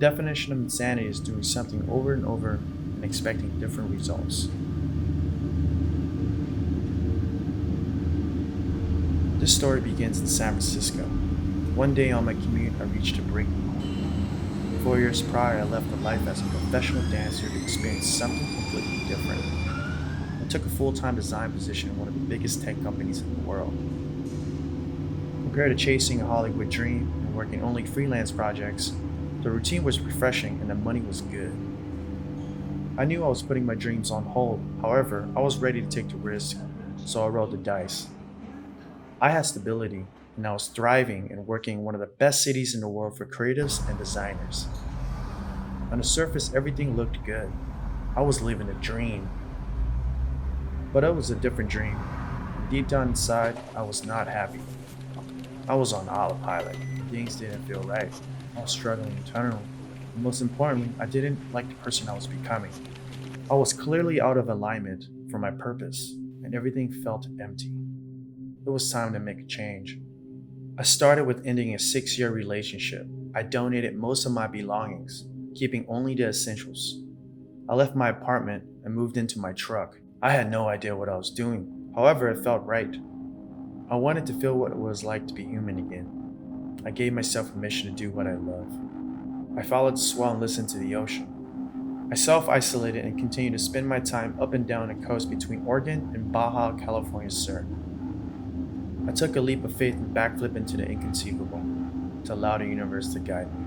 definition of insanity is doing something over and over and expecting different results. This story begins in San Francisco. One day on my commute, I reached a breaking point. 4 years prior, I left the life as a professional dancer to experience something completely different. I took a full-time design position in one of the biggest tech companies in the world. Compared to chasing a Hollywood dream and working only freelance projects, the routine was refreshing and the money was good. I knew I was putting my dreams on hold, however, I was ready to take the risk, so I rolled the dice. I had stability, and I was thriving and working in one of the best cities in the world for creatives and designers. On the surface, everything looked good. I was living a dream. But it was a different dream. And deep down inside, I was not happy. I was on autopilot. Things didn't feel right. I was struggling internally. And most importantly, I didn't like the person I was becoming. I was clearly out of alignment for my purpose, and everything felt empty. It was time to make a change. I started with ending a 6-year relationship. I donated most of my belongings, keeping only the essentials. I left my apartment and moved into my truck. I had no idea what I was doing. However, it felt right. I wanted to feel what it was like to be human again. I gave myself permission to do what I love. I followed the swell and listened to the ocean. I self-isolated and continued to spend my time up and down the coast between Oregon and Baja California Sur. I took a leap of faith and backflip into the inconceivable to allow the universe to guide me.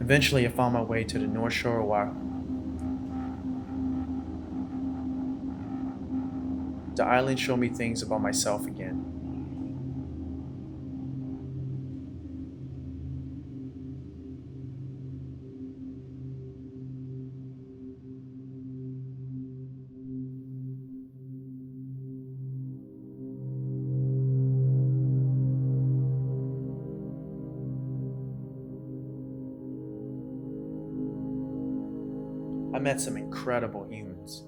Eventually, I found my way to the North Shore of Oahu. The island showed me things about myself again. I met some incredible humans.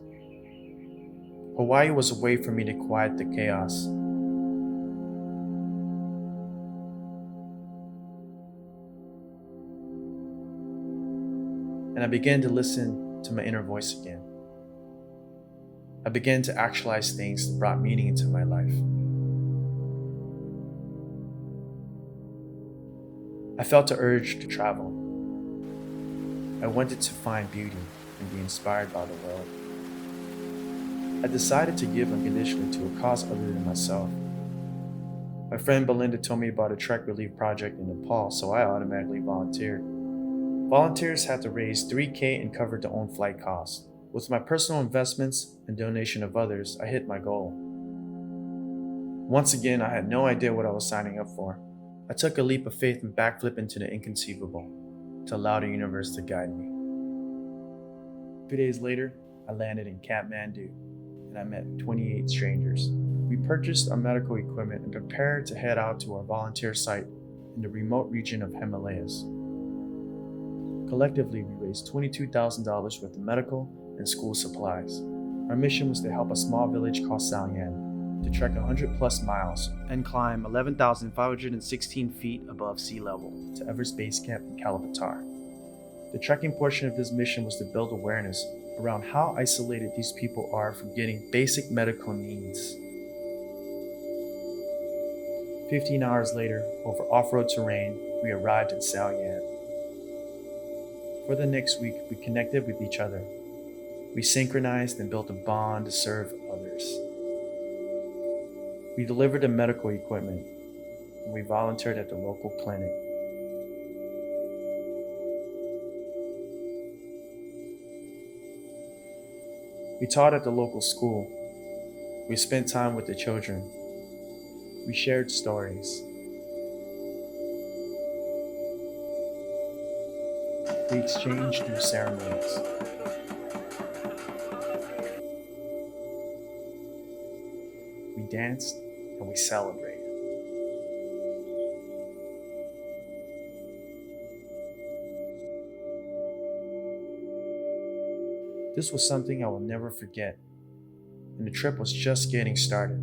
Hawaii was a way for me to quiet the chaos. And I began to listen to my inner voice again. I began to actualize things that brought meaning into my life. I felt the urge to travel. I wanted to find beauty and be inspired by the world. I decided to give unconditionally to a cause other than myself. My friend Belinda told me about a trek relief project in Nepal, so I automatically volunteered. Volunteers had to raise $3,000 and covered their own flight costs. With my personal investments and donation of others, I hit my goal. Once again, I had no idea what I was signing up for. I took a leap of faith and backflip into the inconceivable to allow the universe to guide me. 2 days later, I landed in Kathmandu, and I met 28 strangers. We purchased our medical equipment and prepared to head out to our volunteer site in the remote region of Himalayas. Collectively, we raised $22,000 worth of medical and school supplies. Our mission was to help a small village called Salyan to trek 100 plus miles and climb 11,516 feet above sea level to Everest Base Camp in Kalapatar. The trekking portion of this mission was to build awareness around how isolated these people are from getting basic medical needs. 15 hours later, over off-road terrain, we arrived at Salyan. For the next week, we connected with each other. We synchronized and built a bond to serve others. We delivered the medical equipment, and we volunteered at the local clinic. We taught at the local school. We spent time with the children. We shared stories. We exchanged through ceremonies. We danced and we celebrated. This was something I will never forget, and the trip was just getting started.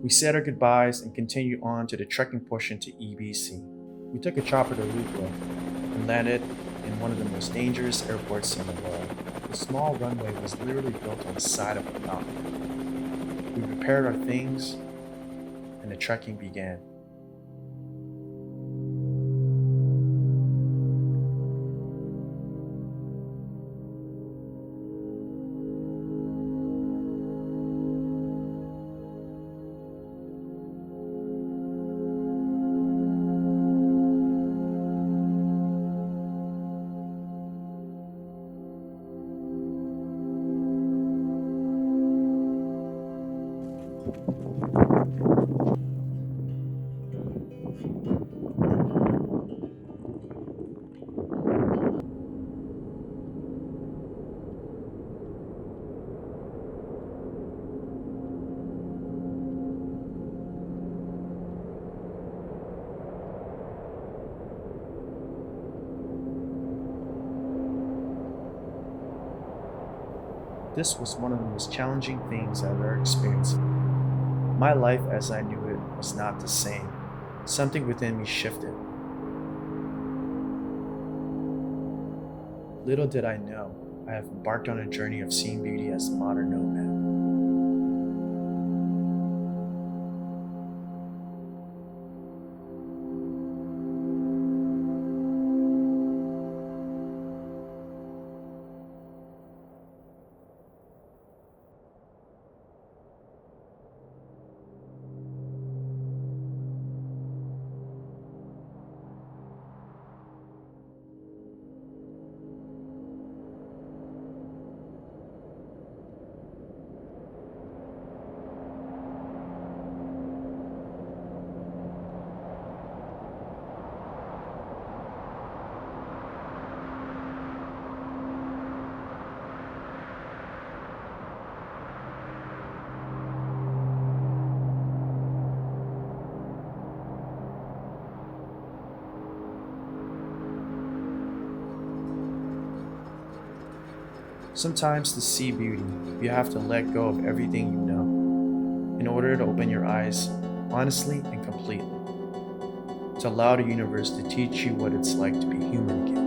We said our goodbyes and continued on to the trekking portion to EBC. We took a chopper to Uluwatu and landed in one of the most dangerous airports in the world. The small runway was literally built on the side of a mountain. We prepared our things and the trekking began. This was one of the most challenging things I've ever experienced. My life as I knew it was not the same. Something within me shifted. Little did I know, I have embarked on a journey of seeing beauty as a modern nomad. Sometimes to see beauty, you have to let go of everything you know in order to open your eyes honestly and completely, to allow the universe to teach you what it's like to be human again.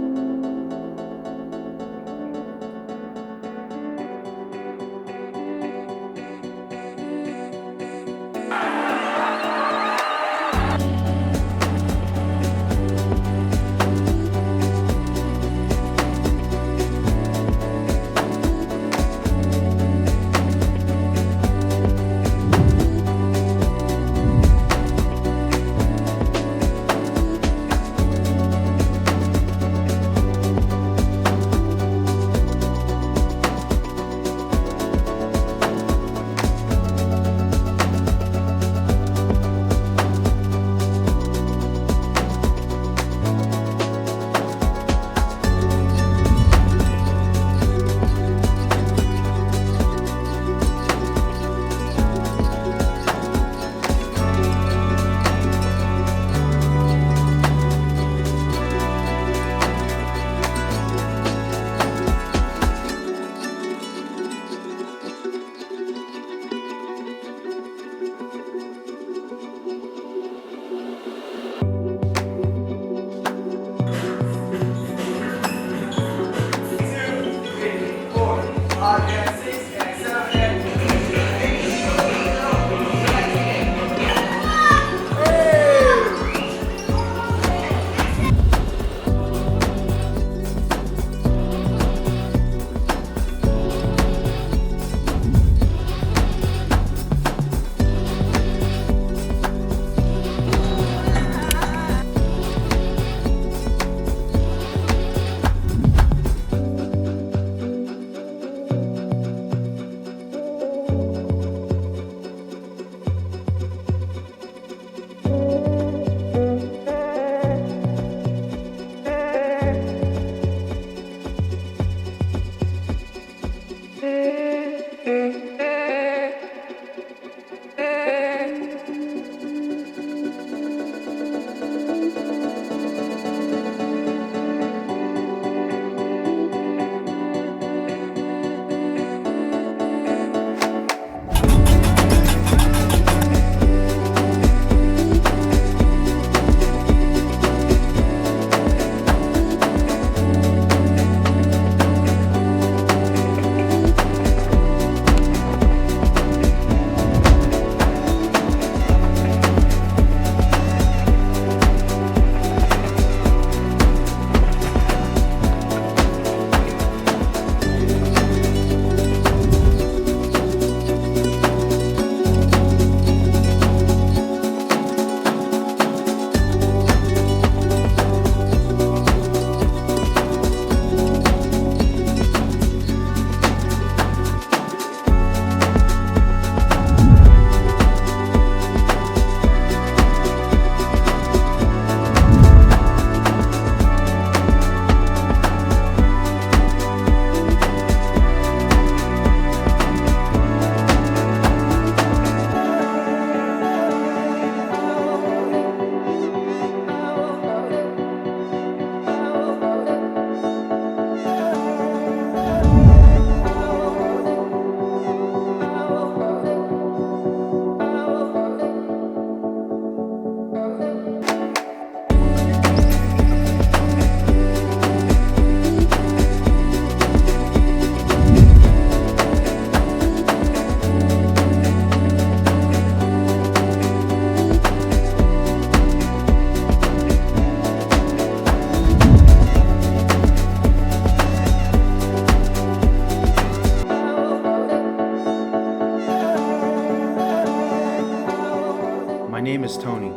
is Tony.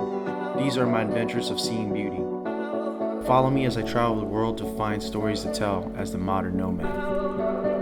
These are my adventures of seeing beauty. Follow me as I travel the world to find stories to tell as the modern nomad.